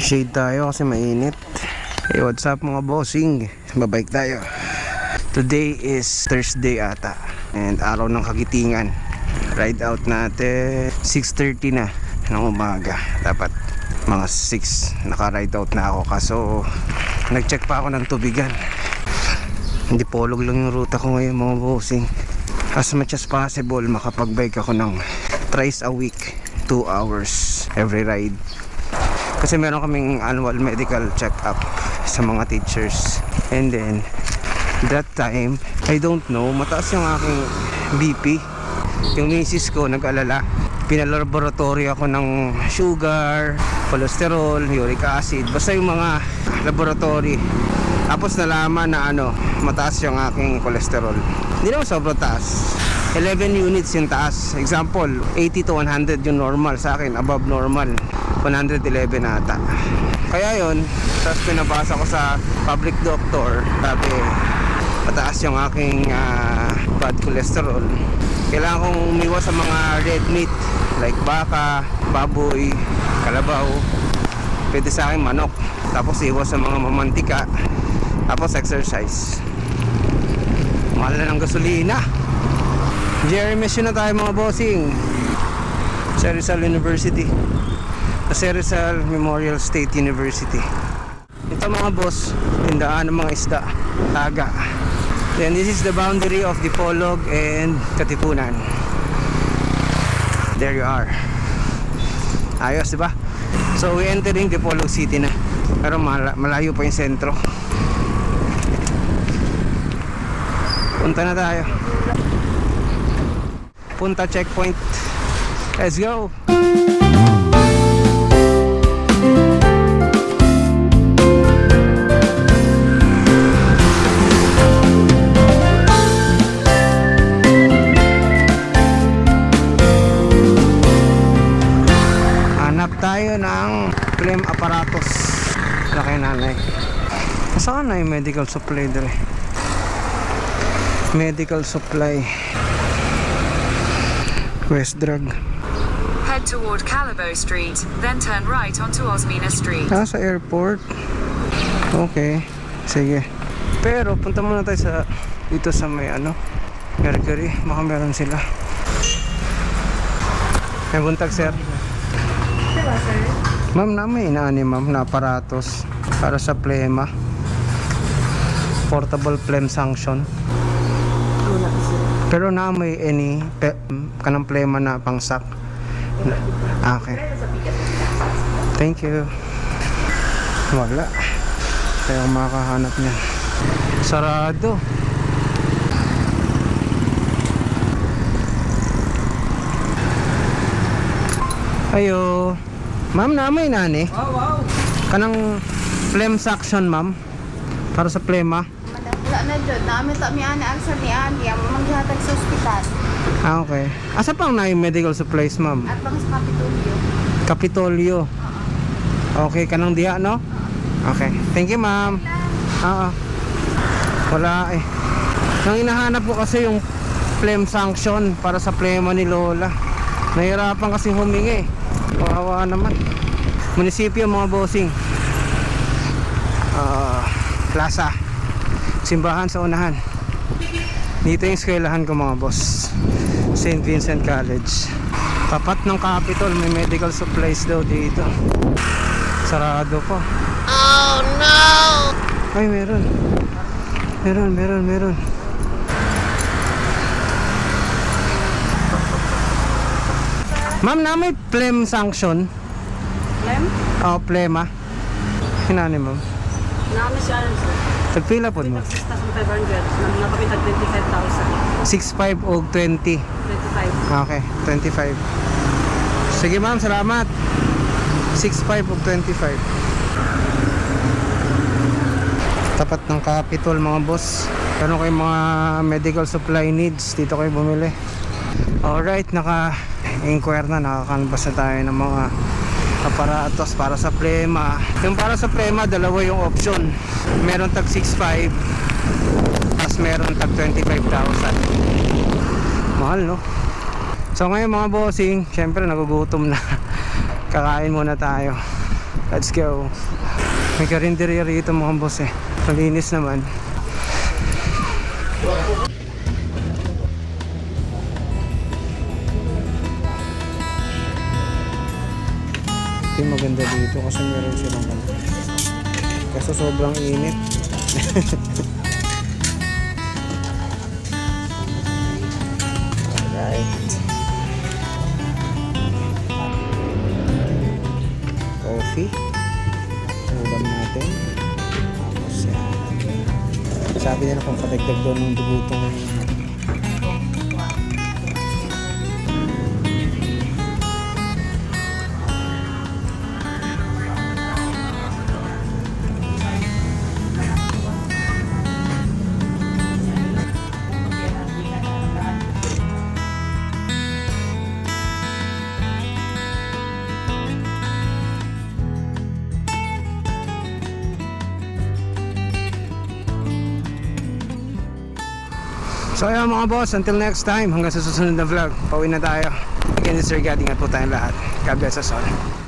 Shade tayo kasi mainit. Hey, what's up mga bossing? Babike tayo. Today is Thursday ata and araw ng kagitingan. Ride out natin 6:30 na ng umaga. Dapat mga 6 naka-ride out na ako. Kaso nag-check pa ako ng tubigan. Hindi polog lang yung ruta ko ngayon mga bossing. As much as possible makapag-bike ako ng thrice a week, 2 hours every ride. Kasi meron kaming annual medical check-up sa mga teachers. And then that time, I don't know, mataas yung aking BP. Yung misis ko nag-alala. Pinalaboratory ako ng sugar, cholesterol, uric acid, basta yung mga laboratory. Tapos nalaman na mataas yung aking cholesterol. Hindi naman sobrang taas, 11 units yung taas. Example, 80 to 100 yung normal. Sa akin, above normal, 111 ata. Kaya yun, tapos pinabasa ko sa public doctor, sabi mataas yung aking bad cholesterol. Kailangan kong umiwas sa mga red meat like baka, baboy, kalabaw. Pwede sa akin manok. Tapos iwas sa mga mamantika. Tapos exercise. Mahal na ng gasolina. Jeremy na tayo mga bossing. Sa Rizal University, sa Rizal Memorial State University. Ito mga boss, tindaan ng mga isda, taga. Then this is the boundary of Dipolog and Katipunan. There you are. Ayos diba? So we entering Dipolog City na. Pero malayo pa yung sentro. Punta na tayo. Punta checkpoint. Let's go. Hanap tayo ng flame apparatus. Wala kay nanay. Saan na yung medical supply dire? Medical supply. West Drug. Head toward Calabow Street, then turn right onto Osmina Street. Sa airport. Okay. Sige. Pero punta muna tayo sa dito sa may Mercury. Baka meron sila. May buntag sir. Ma'am, may ma'am na aparatos para sa plema. Portable phlegm sanction. Pero may kanang plema na pangsak. Okay. Thank you. Wala. Kaya makahanap niya. Sarado. Ayo. Ma'am, may nani? Wow. Kanang phlegm suction, ma'am. Para sa plema. Wala na dyan. Namin mi ani answer ni Ani. Ang maghihatag sa ospital. Okay. Asa pang na yung medical supplies, ma'am? At bang sa Kapitolyo. Kapitolyo. Okay, kanang diha, no? Okay. Thank you, ma'am. Wala eh. Nang hinahanap ko kasi yung phlegm sanction para sa plema ni Lola. Nahirapan kasi humingi. Kawawa naman. Munisipyo mga bossing. Plaza. Simbahan sa unahan. Dito yung eskwelahan ko mga boss. St. Vincent College. Tapat ng Capitol, may medical supplies daw dito. Sarado pa. Oh no! Ay, meron. Meron. Ma'am, may phlegm sanction? Lem? Plema. Hinani, ma'am. Namin siya sir. Tagpila po mo? 6,500. Nakapitag 25,000. 6.5 o 20. 25. Okay, 25. Sige ma'am, salamat. 6.5 o 25. Tapat ng Capitol mga boss. Kano kayo mga medical supply needs, dito kayo bumili. Alright, naka-inquire na, nakakanvas na tayo ng mga aparatos para sa plema. Yung para sa plema, dalawa yung option. Meron tag 6.5, tapos meron tag 25,000. Mahal, no? So ngayon mga bossing, syempre nagugutom na. Kakain muna tayo. Let's go. May karinderya rito mga boss eh. Malinis naman. Ito yung maganda dito kasi meron silang ano. Kaso sobrang init. Alright. Coffee. Ulam natin. Tapos yan. Sabi nila kung kadagdag doon ng dugutong So ayan mga boss, until next time, hanggang sa susunod na vlog, pauwi na tayo. Again, this is Sir Gad, ingat po tayong lahat. God bless us all.